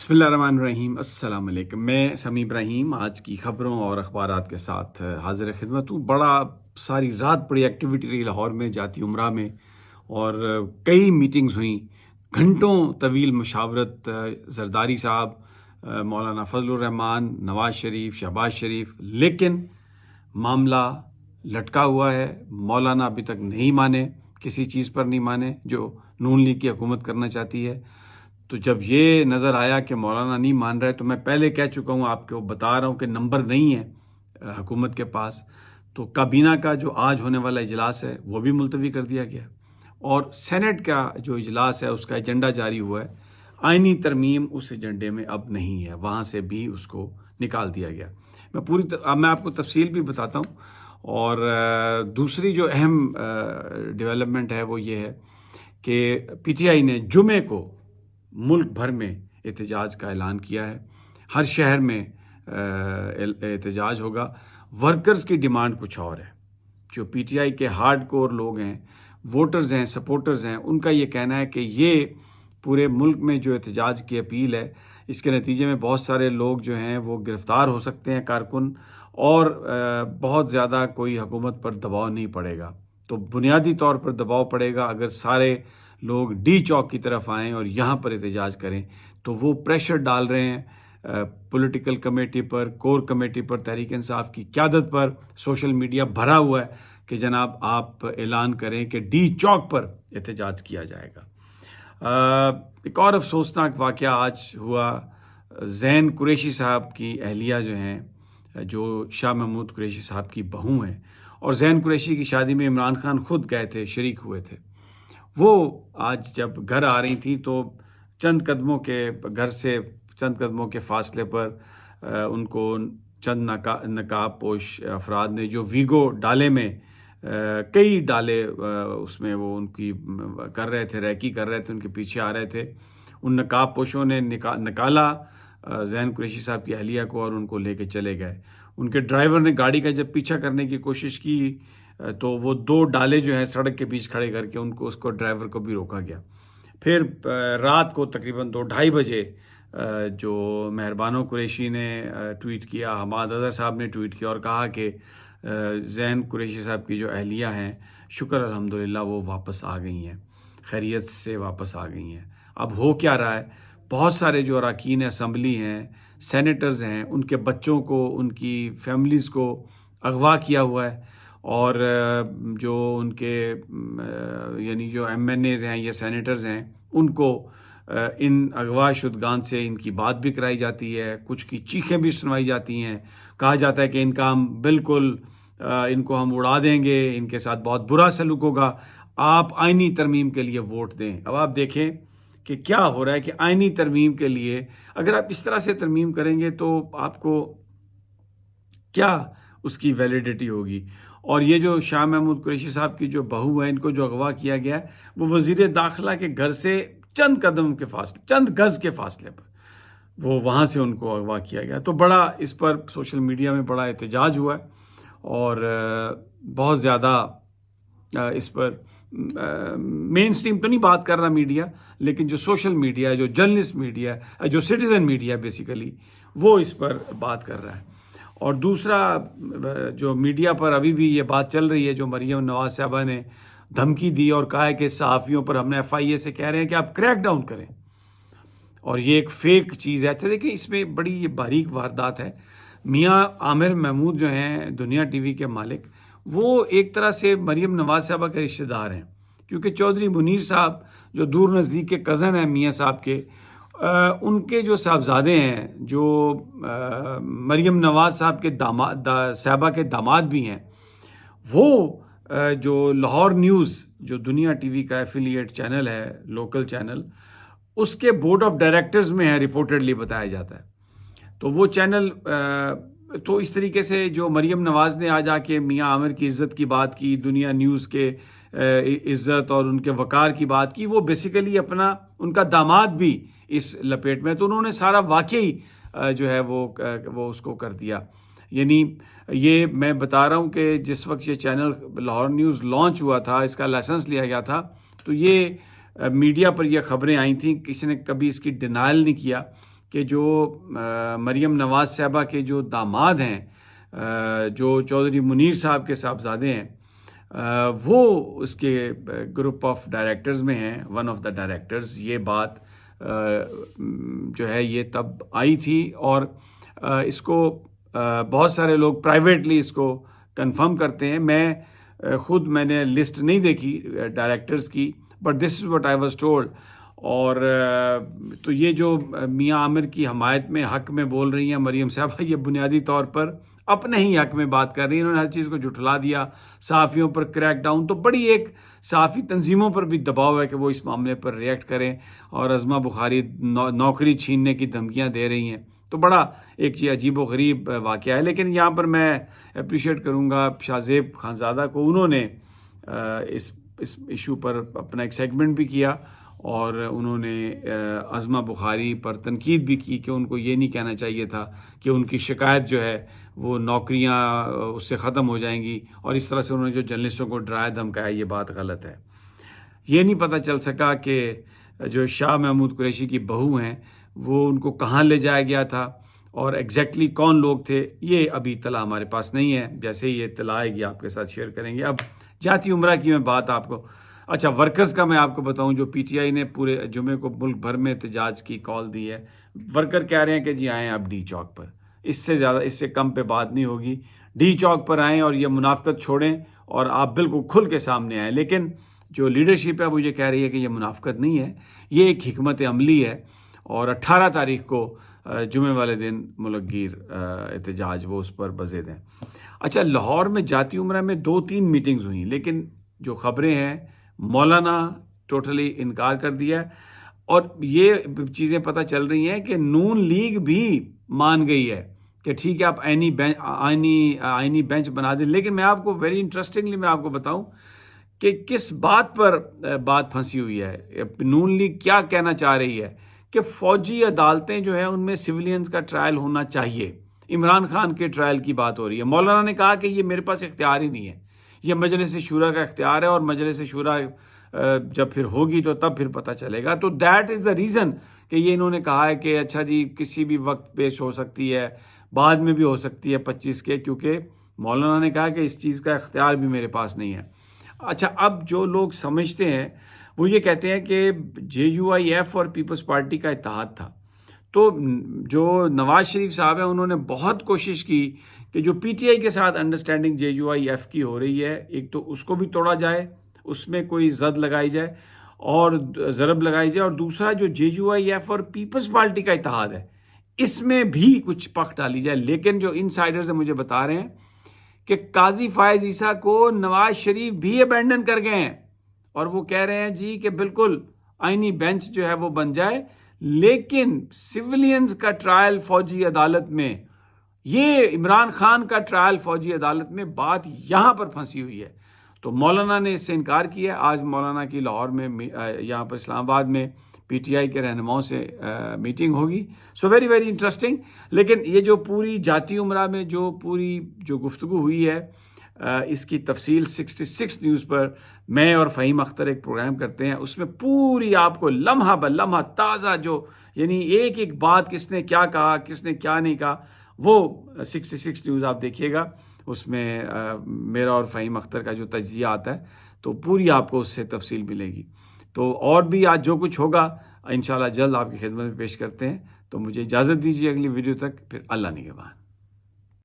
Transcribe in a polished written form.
بسم اللہ الرحمن الرحیم۔ السلام علیکم۔ میں سمیع ابراہیم آج کی خبروں اور اخبارات کے ساتھ حاضر خدمت ہوں۔ ساری رات بڑی ایکٹیویٹی رہی لاہور میں، جاتی عمرہ میں، اور کئی میٹنگز ہوئیں، گھنٹوں طویل مشاورت، زرداری صاحب، مولانا فضل الرحمان، نواز شریف، شہباز شریف، لیکن معاملہ لٹکا ہوا ہے۔ مولانا ابھی تک نہیں مانے، کسی چیز پر نہیں مانے جو نون لیگ کی حکومت کرنا چاہتی ہے۔ تو جب یہ نظر آیا کہ مولانا نہیں مان رہے، تو میں پہلے کہہ چکا ہوں، آپ کو بتا رہا ہوں کہ نمبر نہیں ہے حکومت کے پاس، تو کابینہ کا جو آج ہونے والا اجلاس ہے وہ بھی ملتوی کر دیا گیا، اور سینٹ کا جو اجلاس ہے اس کا ایجنڈا جاری ہوا ہے۔ آئینی ترمیم اس ایجنڈے میں اب نہیں ہے، وہاں سے بھی اس کو نکال دیا گیا۔ میں آپ کو تفصیل بھی بتاتا ہوں۔ اور دوسری جو اہم ڈیولپمنٹ ہے وہ یہ ہے کہ پی ٹی آئی نے جمعے کو ملک بھر میں احتجاج کا اعلان کیا ہے۔ ہر شہر میں احتجاج ہوگا۔ ورکرز کی ڈیمانڈ کچھ اور ہے۔ جو پی ٹی آئی کے ہارڈ کور لوگ ہیں، ووٹرز ہیں، سپورٹرز ہیں، ان کا یہ کہنا ہے کہ یہ پورے ملک میں جو احتجاج کی اپیل ہے، اس کے نتیجے میں بہت سارے لوگ جو ہیں وہ گرفتار ہو سکتے ہیں، کارکن، اور بہت زیادہ کوئی حکومت پر دباؤ نہیں پڑے گا۔ تو بنیادی طور پر دباؤ پڑے گا اگر سارے لوگ ڈی چوک کی طرف آئیں اور یہاں پر احتجاج کریں، تو وہ پریشر ڈال رہے ہیں پولیٹیکل کمیٹی پر، کور کمیٹی پر، تحریک انصاف کی قیادت پر۔ سوشل میڈیا بھرا ہوا ہے کہ جناب آپ اعلان کریں کہ ڈی چوک پر احتجاج کیا جائے گا۔ ایک اور افسوسناک واقعہ آج ہوا۔ زین قریشی صاحب کی اہلیہ جو ہیں، جو شاہ محمود قریشی صاحب کی بہو ہیں، اور زین قریشی کی شادی میں عمران خان خود گئے تھے، شریک ہوئے تھے، وہ آج جب گھر آ رہی تھیں تو گھر سے چند قدموں کے فاصلے پر ان کو چند نقاب پوش افراد نے، جو ویگو ڈالے میں کئی ڈالے اس میں وہ ان کی کر رہے تھے، ریکی کر رہے تھے، ان کے پیچھے آ رہے تھے، ان نقاب پوشوں نے نکالا زین قریشی صاحب کی اہلیہ کو اور ان کو لے کے چلے گئے۔ ان کے ڈرائیور نے گاڑی کا جب پیچھا کرنے کی کوشش کی تو وہ دو ڈالے جو ہیں سڑک کے بیچ کھڑے کر کے اس کو ڈرائیور کو بھی روکا گیا۔ پھر رات کو تقریباً 2-2:30 بجے جو مہربانو قریشی نے ٹویٹ کیا، حماد اظہر صاحب نے ٹویٹ کیا اور کہا کہ زین قریشی صاحب کی جو اہلیہ ہیں، شکر الحمدللہ وہ واپس آ گئی ہیں، خیریت سے واپس آ گئی ہیں۔ اب ہو کیا رہا ہے، بہت سارے جو اراکین اسمبلی ہیں، سینیٹرز ہیں، ان کے بچوں کو، ان کی فیملیز کو اغوا کیا ہوا ہے، اور جو ان کے یعنی جو ایم این ایز ہیں یا سینیٹرز ہیں، ان کو ان اغوا شدگان سے ان کی بات بھی کرائی جاتی ہے، کچھ کی چیخیں بھی سنوائی جاتی ہیں، کہا جاتا ہے کہ ان کا ہم بالکل ان کو ہم اڑا دیں گے، ان کے ساتھ بہت برا سلوک ہوگا، آپ آئینی ترمیم کے لیے ووٹ دیں۔ اب آپ دیکھیں کہ کیا ہو رہا ہے کہ آئینی ترمیم کے لیے اگر آپ اس طرح سے ترمیم کریں گے تو آپ کو کیا اس کی ویلیڈیٹی ہوگی؟ اور یہ جو شاہ محمود قریشی صاحب کی جو بہو ہے، ان کو جو اغوا کیا گیا ہے، وہ وزیر داخلہ کے گھر سے چند قدم کے فاصلے، چند گز کے فاصلے پر وہ وہاں سے ان کو اغوا کیا گیا۔ تو بڑا اس پر سوشل میڈیا میں بڑا احتجاج ہوا ہے، اور بہت زیادہ اس پر مین سٹریم تو نہیں بات کر رہا میڈیا، لیکن جو سوشل میڈیا، جو جرنلسٹ میڈیا، جو سٹیزن میڈیا بیسیکلی، وہ اس پر بات کر رہا ہے۔ اور دوسرا جو میڈیا پر ابھی بھی یہ بات چل رہی ہے، جو مریم نواز صاحبہ نے دھمکی دی اور کہا ہے کہ صحافیوں پر ہم نے ایف آئی اے سے کہہ رہے ہیں کہ آپ کریک ڈاؤن کریں، اور یہ ایک فیک چیز ہے۔ اچھا دیکھیں، اس میں بڑی یہ باریک واردات ہے۔ میاں عامر محمود جو ہیں دنیا ٹی وی کے مالک، وہ ایک طرح سے مریم نواز صاحبہ کے رشتہ دار ہیں، کیونکہ چودھری منیر صاحب جو دور نزدیک کے کزن ہیں میاں صاحب کے، ان کے جو صاحبزادے ہیں، جو مریم نواز صاحب کے صاحبہ کے داماد بھی ہیں، وہ جو لاہور نیوز، جو دنیا ٹی وی کا ایفیلیٹ چینل ہے، لوکل چینل، اس کے بورڈ آف ڈائریکٹرز میں ہے، رپورٹڈلی بتایا جاتا ہے۔ تو وہ چینل تو اس طریقے سے جو مریم نواز نے آج آ کے میاں عامر کی عزت کی بات کی، دنیا نیوز کے عزت اور ان کے وقار کی بات کی، وہ بیسیکلی اپنا ان کا داماد بھی اس لپیٹ میں، تو انہوں نے سارا واقعی جو ہے وہ اس کو کر دیا۔ یعنی یہ میں بتا رہا ہوں کہ جس وقت یہ چینل لاہور نیوز لانچ ہوا تھا، اس کا لائسنس لیا گیا تھا، تو یہ میڈیا پر یہ خبریں آئی تھیں، کسی نے کبھی اس کی ڈینائل نہیں کیا کہ جو مریم نواز صاحبہ کے جو داماد ہیں، جو چودھری منیر صاحب کے صاحبزادے ہیں، وہ اس کے گروپ آف ڈائریکٹرز میں ہیں، ون آف دا ڈائریکٹرز. یہ بات جو ہے یہ تب آئی تھی، اور اس کو بہت سارے لوگ پرائیویٹلی اس کو کنفرم کرتے ہیں. میں نے لسٹ نہیں دیکھی ڈائریکٹرز کی، but this is what I was told. اور تو یہ جو میاں عامر کی حمایت میں حق میں بول رہی ہیں مریم صاحبہ، یہ بنیادی طور پر اپنے ہی حق میں بات کر رہی ہیں. انہوں نے ہر چیز کو جھٹلا دیا، صحافیوں پر کریک ڈاؤن. تو بڑی ایک صحافی تنظیموں پر بھی دباؤ ہے کہ وہ اس معاملے پر ریئیکٹ کریں، اور عظمہ بخاری نوکری چھیننے کی دھمکیاں دے رہی ہیں. تو بڑا ایک یہ عجیب و غریب واقعہ ہے. لیکن یہاں پر میں اپریشیٹ کروں گا شاہ زیب خانزادہ کو. انہوں نے اس ایشو پر اپنا ایک سیگمنٹ بھی کیا، اور انہوں نے عظمہ بخاری پر تنقید بھی کی کہ ان کو یہ نہیں کہنا چاہیے تھا کہ ان کی شکایت جو ہے وہ نوکریاں اس سے ختم ہو جائیں گی. اور اس طرح سے انہوں نے جو جرنلسٹوں کو ڈرایا دھمکایا، یہ بات غلط ہے. یہ نہیں پتہ چل سکا کہ جو شاہ محمود قریشی کی بہو ہیں وہ ان کو کہاں لے جایا گیا تھا، اور ایگزیکٹلی کون لوگ تھے، یہ ابھی اطلاع ہمارے پاس نہیں ہے. جیسے ہی یہ اطلاع آئے گی آپ کے ساتھ شیئر کریں گے. اب جاتی عمرہ کی میں بات آپ کو، اچھا ورکرز کا میں آپ کو بتاؤں. جو پی ٹی آئی نے پورے جمعے کو ملک بھر میں احتجاج کی کال دی ہے. ورکر کہہ رہے ہیں کہ جی آئیں آپ ڈی چوک پر، اس سے زیادہ اس سے کم پہ بات نہیں ہوگی. ڈی چوک پر آئیں اور یہ منافقت چھوڑیں، اور آپ بالکل کھل کے سامنے آئیں. لیکن جو لیڈرشپ ہے وہ یہ کہہ رہی ہے کہ یہ منافقت نہیں ہے، یہ ایک حکمت عملی ہے. اور 18 تاریخ کو جمعے والے دن ملک گیر احتجاج وہ اس پر بضد ہیں. اچھا، لاہور میں جاتی عمرہ میں 2-3 میٹنگز ہوئیں، لیکن جو خبریں ہیں مولانا ٹوٹلی انکار کر دیا ہے. اور یہ چیزیں پتہ چل رہی ہیں کہ نون لیگ بھی مان گئی ہے کہ ٹھیک ہے آپ آئینی بینچ بنا دیں. لیکن میں آپ کو ویری انٹرسٹنگلی میں آپ کو بتاؤں کہ کس بات پر بات پھنسی ہوئی ہے. نون لیگ کیا کہنا چاہ رہی ہے کہ فوجی عدالتیں جو ہیں ان میں سویلینز کا ٹرائل ہونا چاہیے. عمران خان کے ٹرائل کی بات ہو رہی ہے. مولانا نے کہا کہ یہ میرے پاس اختیار ہی نہیں ہے، یہ مجلس شورا کا اختیار ہے، اور مجلس شورا جب پھر ہوگی تو تب پھر پتہ چلے گا. تو دیٹ از دا ریزن کہ یہ انہوں نے کہا ہے کہ اچھا جی کسی بھی وقت پیش ہو سکتی ہے، بعد میں بھی ہو سکتی ہے 25 کے، کیونکہ مولانا نے کہا کہ اس چیز کا اختیار بھی میرے پاس نہیں ہے. اچھا، اب جو لوگ سمجھتے ہیں وہ یہ کہتے ہیں کہ JUIF اور پیپلز پارٹی کا اتحاد تھا. تو جو نواز شریف صاحب ہیں انہوں نے بہت کوشش کی کہ جو PTI کے ساتھ انڈرسٹینڈنگ JUIF کی ہو رہی ہے، ایک تو اس کو بھی توڑا جائے، اس میں کوئی زد لگائی جائے اور ضرب لگائی جائے، اور دوسرا جو JUIF اور پیپلز پارٹی کا اتحاد ہے اس میں بھی کچھ پخ ڈالی جائے. لیکن جو انسائیڈرز مجھے بتا رہے ہیں کہ قاضی فائز عیسیٰ کو نواز شریف بھی ابینڈن کر گئے ہیں، اور وہ کہہ رہے ہیں جی کہ بالکل آئینی بینچ جو ہے وہ بن جائے، لیکن سویلینز کا ٹرائل فوجی عدالت میں، یہ عمران خان کا ٹرائل فوجی عدالت میں، بات یہاں پر پھنسی ہوئی ہے. تو مولانا نے اس سے انکار کیا. آج مولانا کی لاہور میں یہاں پر اسلام آباد میں PTI کے رہنماؤں سے میٹنگ ہوگی. So very very interesting. لیکن یہ جو پوری جاتی عمرہ میں جو گفتگو ہوئی ہے، اس کی تفصیل 66 نیوز پر میں اور فہیم اختر ایک پروگرام کرتے ہیں. اس میں پوری آپ کو لمحہ بلمحہ تازہ جو یعنی ایک ایک بات کس نے کیا کہا، کس نے کیا نہیں کہا، وہ 66 نیوز آپ دیکھیے گا. اس میں میرا اور فہیم اختر کا جو تجزیہ آتا ہے تو پوری آپ کو اس سے تفصیل ملے گی. تو اور بھی آج جو کچھ ہوگا انشاءاللہ جلد آپ کی خدمت میں پیش کرتے ہیں. تو مجھے اجازت دیجیے اگلی ویڈیو تک، پھر اللہ نگہبان.